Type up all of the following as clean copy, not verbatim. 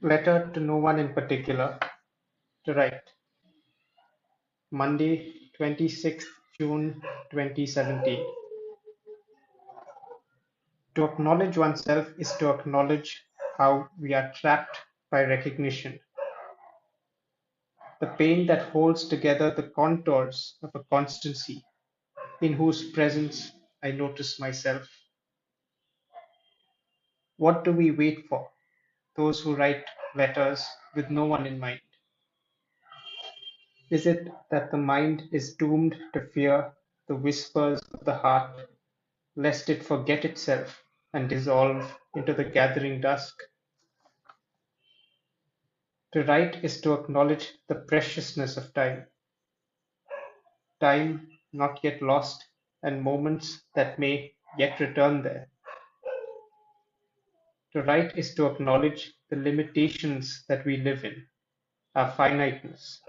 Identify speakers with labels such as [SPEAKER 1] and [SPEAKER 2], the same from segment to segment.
[SPEAKER 1] Letter to no one in particular. To write. Monday, 26th June 2017. To acknowledge oneself is to acknowledge how we are trapped by recognition, the pain that holds together the contours of a constancy in whose presence I notice myself. What do we wait for, those who write letters with no one in mind? Is it that the mind is doomed to fear the whispers of the heart, lest it forget itself and dissolve into the gathering dusk? To write is to acknowledge the preciousness of time, time not yet lost, and moments that may yet return there. To write is to acknowledge the limitations that we live in, our finiteness.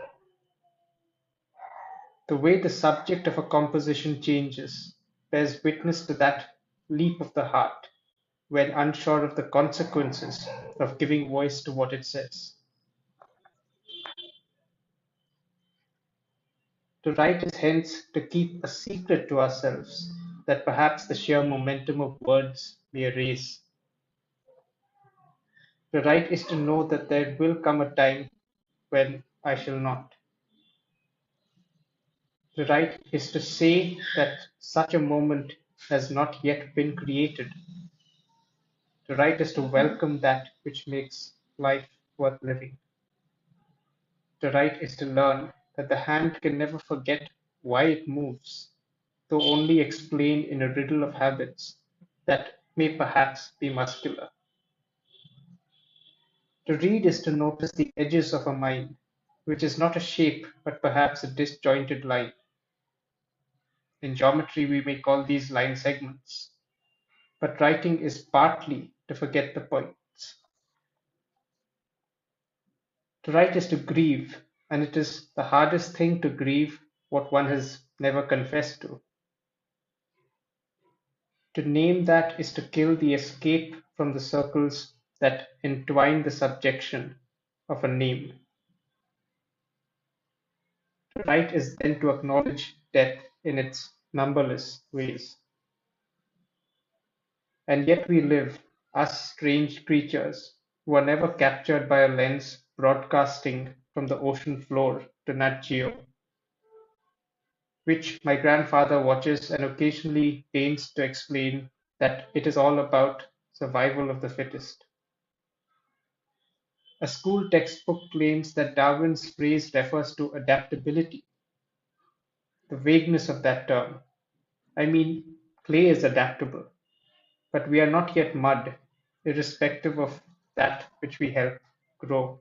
[SPEAKER 1] The way the subject of a composition changes bears witness to that leap of the heart when unsure of the consequences of giving voice to what it says. To write is hence to keep a secret to ourselves that perhaps the sheer momentum of words may erase. To write is to know that there will come a time when I shall not. To write is to say that such a moment has not yet been created. To write is to welcome that which makes life worth living. To write is to learn that the hand can never forget why it moves, though only explained in a riddle of habits that may perhaps be muscular. To read is to notice the edges of a mind, which is not a shape but perhaps a disjointed line. In geometry, we may call these line segments, but writing is partly to forget the points. To write is to grieve, and it is the hardest thing to grieve what one has never confessed to. To name that is to kill the escape from the circles that entwine the subjection of a name. To write is then to acknowledge death in its numberless ways. And yet we live, us strange creatures, who are never captured by a lens broadcasting from the ocean floor to Nat Geo, which my grandfather watches and occasionally deigns to explain that it is all about survival of the fittest. A school textbook claims that Darwin's phrase refers to adaptability, the vagueness of that term. I mean, clay is adaptable, but we are not yet mud, irrespective of that which we help grow.